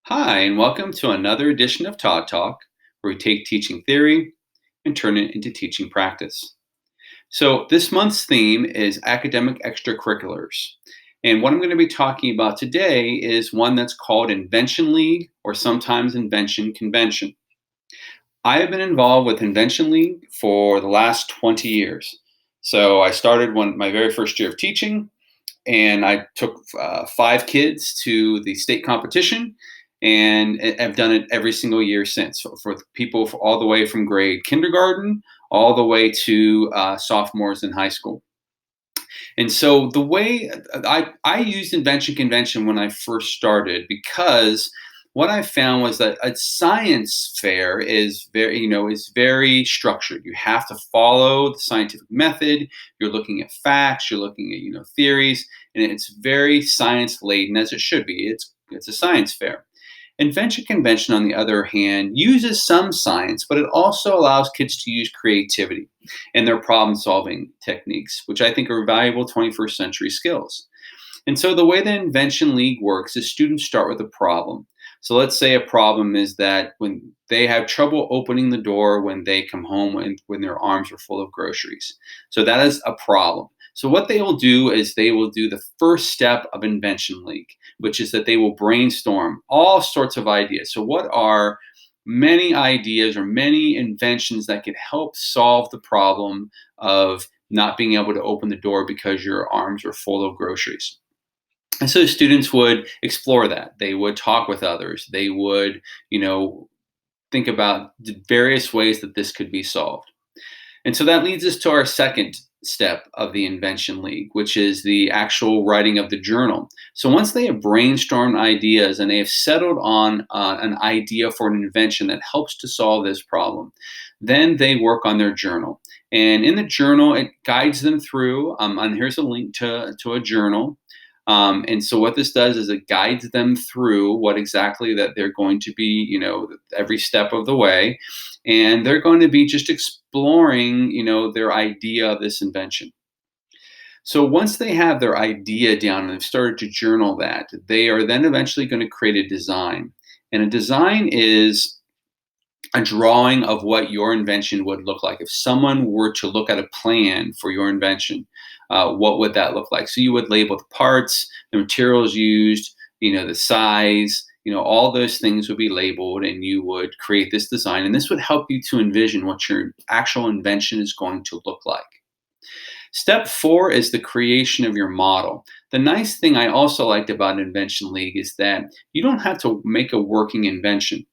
Hi, and welcome to another edition of Todd Talk, where we take teaching theory and turn it into teaching practice. So, this month's theme is academic extracurriculars. And what I'm going to be talking about today is one that's called Invention League or sometimes Invention Convention. I have been involved with Invention League for the last 20 years. So, I started my very first year of teaching, and I took 5 kids to the state competition, and I've done it every single year since for people all the way from grade kindergarten all the way to sophomores in high school. And so the way I used Invention Convention when I first started, because what I found was that a science fair is very structured. You have to follow the scientific method. You're looking at facts. You're looking at theories, and it's very science laden, as it should be. It's a science fair. Invention Convention, on the other hand, uses some science, but it also allows kids to use creativity and their problem solving techniques, which I think are valuable 21st century skills. And so the way the Invention League works is students start with a problem. So let's say a problem is that when they have trouble opening the door when they come home and when their arms are full of groceries. So that is a problem. So what they will do is they will do the first step of Invention League, which is that they will brainstorm all sorts of ideas. So what are many ideas or many inventions that could help solve the problem of not being able to open the door because your arms are full of groceries? And so students would explore that. They would talk with others. They would, think about the various ways that this could be solved. And so that leads us to our second step of the Invention League, which is the actual writing of the journal. So once they have brainstormed ideas and they have settled on an idea for an invention that helps to solve this problem, then they work on their journal. And in the journal, it guides them through, and here's a link to a journal. And so what this does is it guides them through what exactly that they're going to be, every step of the way. And they're going to be just exploring, their idea of this invention. So once they have their idea down and they've started to journal that, they are then eventually going to create a design. And a design is a drawing of what your invention would look like. If someone were to look at a plan for your invention, what would that look like? So you would label the parts, the materials used, the size, all those things would be labeled, and you would create this design. And this would help you to envision what your actual invention is going to look like. Step 4 is the creation of your model. The nice thing I also liked about Invention League is that you don't have to make a working invention.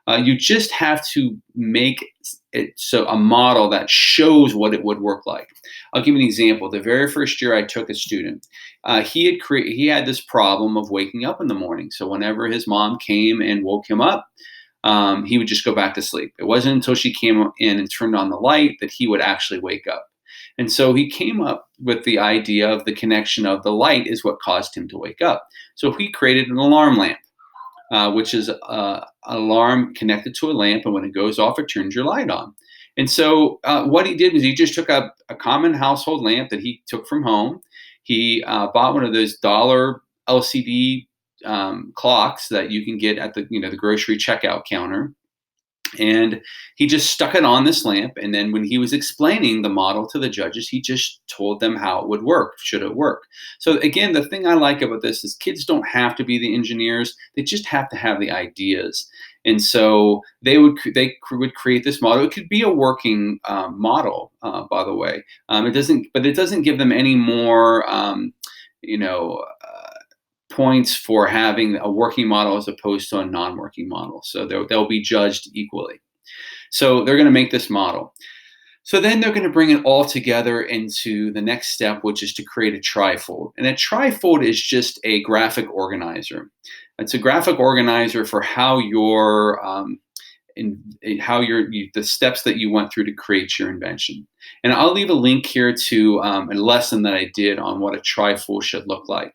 You just have to make it so a model that shows what it would work like. I'll give you an example. The very first year I took a student, he had this problem of waking up in the morning. So whenever his mom came and woke him up, he would just go back to sleep. It wasn't until she came in and turned on the light that he would actually wake up. And so he came up with the idea of the connection of the light is what caused him to wake up. So he created an alarm lamp, which is an alarm connected to a lamp, and when it goes off, it turns your light on. And so what he did was he just took a common household lamp that he took from home. He bought one of those dollar LCD clocks that you can get at the grocery checkout counter. And he just stuck it on this lamp. And then when he was explaining the model to the judges, he just told them how it would work, should it work. So again, the thing I like about this is kids don't have to be the engineers. They just have to have the ideas. And so they would create this model. It could be a working model, by the way. It doesn't give them any more, you know, points for having a working model as opposed to a non-working model. So they'll be judged equally. So they're going to make this model. So then they're going to bring it all together into the next step, which is to create a trifold. And a trifold is just a graphic organizer. It's a graphic organizer for how the steps that you went through to create your invention. And I'll leave a link here to a lesson that I did on what a trifold should look like.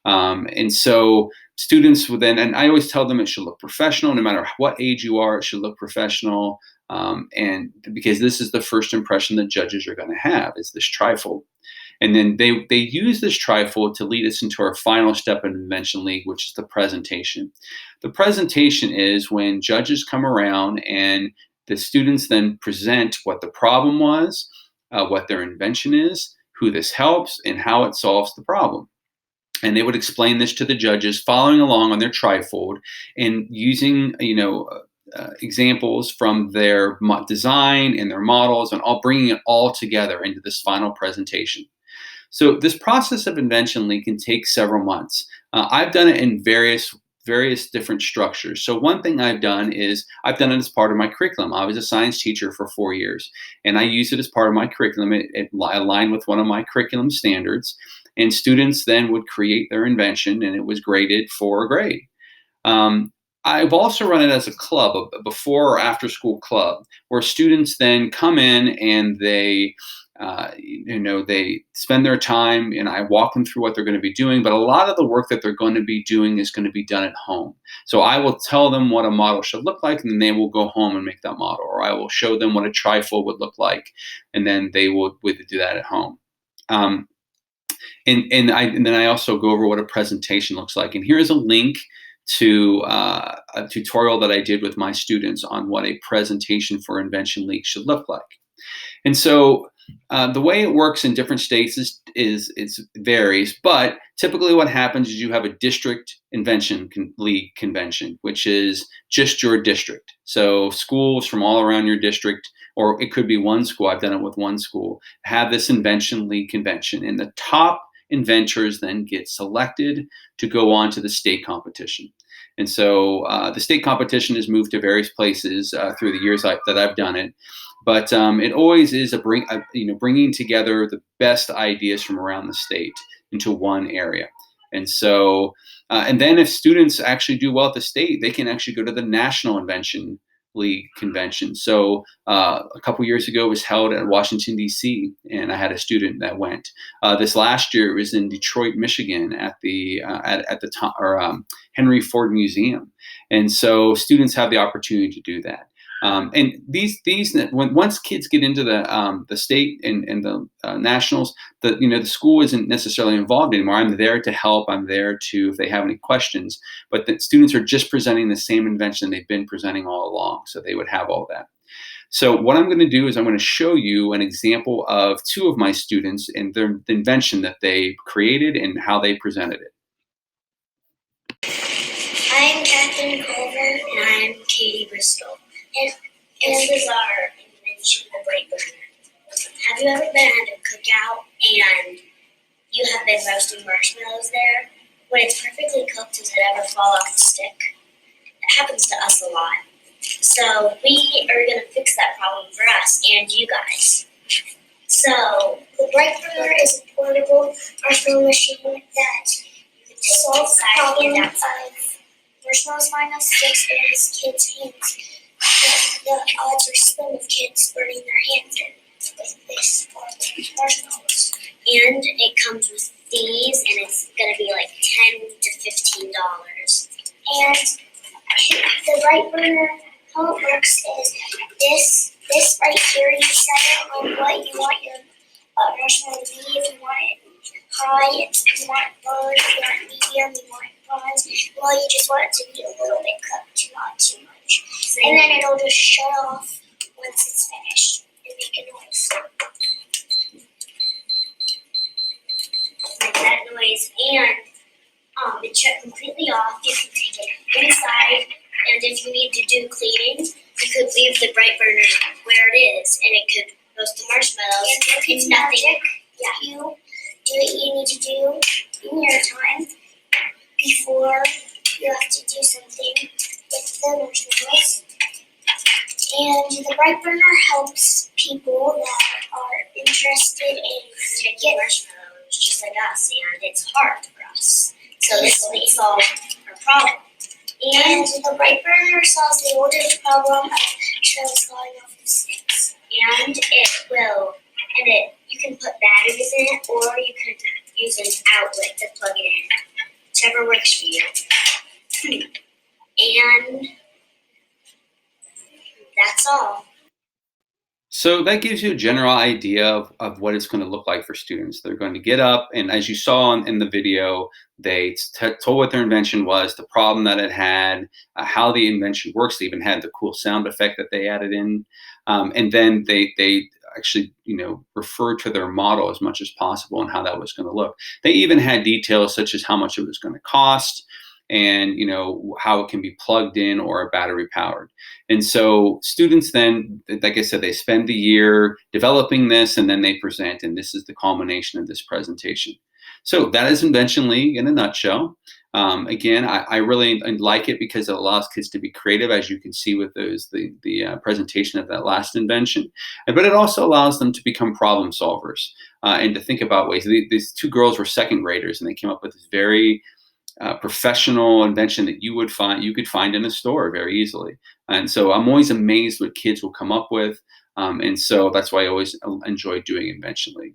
And so students would then, and I always tell them it should look professional, no matter what age you are, it should look professional. And because this is the first impression that judges are going to have is this trifold. And then they use this trifold to lead us into our final step in Invention League, which is the presentation. The presentation is when judges come around and the students then present what the problem was, what their invention is, who this helps, and how it solves the problem. And they would explain this to the judges, following along on their trifold and using, examples from their design and their models, and all bringing it all together into this final presentation. So this process of Invention League can take several months. I've done it in various different structures. So one thing I've done is I've done it as part of my curriculum. I was a science teacher for 4 years, and I used it as part of my curriculum. It aligned with one of my curriculum standards, and students then would create their invention, and it was graded for a grade. I've also run it as a club, a before or after school club, where students then come in and they spend their time, and I walk them through what they're going to be doing. But a lot of the work that they're going to be doing is going to be done at home. So I will tell them what a model should look like, and then they will go home and make that model. Or I will show them what a trifold would look like, and then they would do that at home. And then I also go over what a presentation looks like. And here's a link to a tutorial that I did with my students on what a presentation for Invention League should look like. And so the way it works in different states is varies, but typically what happens is you have a district Invention League convention, which is just your district. So schools from all around your district, or it could be one school, I've done it with one school, have this Invention League convention, and the top inventors then get selected to go on to the state competition. And so the state competition has moved to various places through the years that I've done it. But it always is bringing together the best ideas from around the state into one area. And so, and then if students actually do well at the state, they can actually go to the National Invention League convention. So a couple years ago, it was held at Washington, D.C., and I had a student that went. This last year, it was in Detroit, Michigan, at the Henry Ford Museum. And so students have the opportunity to do that. And once kids get into the state and the nationals, the school isn't necessarily involved anymore. I'm there to help. I'm there to, if they have any questions. But the students are just presenting the same invention they've been presenting all along. So they would have all that. So what I'm going to do is I'm going to show you an example of two of my students and the invention that they created and how they presented it. I'm Catherine Colvin, and I'm Katie Bristol. And this is our invention, the bright burner. Have you ever been at a cookout and you have been roasting marshmallows there? When it's perfectly cooked, does it ever fall off the stick? It happens to us a lot. So we are going to fix that problem for us and you guys. So the bright burner is a portable marshmallow machine that solves the problem of marshmallows flying off sticks in kids' hands. The odds are slim of kids burning their hands in with this marshmallows. And it comes with these, and it's going to be like $10 to $15. And the bright burner, how it works is this right here, you set it on what you want your marshmallow to be. If you want it high, if you want it low, if you want it medium, you want it bronze. Well, you just want it to be a little bit cooked, not too much. And then it'll just shut off once it's finished and make a noise. Like that noise. And it shut completely off. You can take it inside, and if you need to do cleaning, you could leave the bright burner where it is, and it could roast the marshmallows. It's nothing. Yeah. You do what you need to do in your time before you have to do something with the marshmallows. And the bright burner helps people that are interested in making marshmallows just like us, and it's hard for us. So this will solve our problem. And the bright burner solves the oldest problem of marshmallows falling off the sticks. And you can put batteries in it, or you can use an outlet to plug it in, whichever works for you. And that's all. So that gives you a general idea of what it's going to look like for students. They're going to get up, and as you saw in the video, they told what their invention was, the problem that it had, how the invention works. They even had the cool sound effect that they added in, and then they actually referred to their model as much as possible and how that was going to look. They even had details such as how much it was going to cost, and how it can be plugged in or battery powered. And so students then, like I said, they spend the year developing this, and then they present, and this is the culmination of this presentation. So that is Invention League in a nutshell. Again, I really like it because it allows kids to be creative, as you can see with the presentation of that last invention. But it also allows them to become problem solvers, and to think about ways. These two girls were second graders, and they came up with this very professional invention that you could find in a store very easily. And so I'm always amazed what kids will come up with. And so that's why I always enjoy doing Invention League.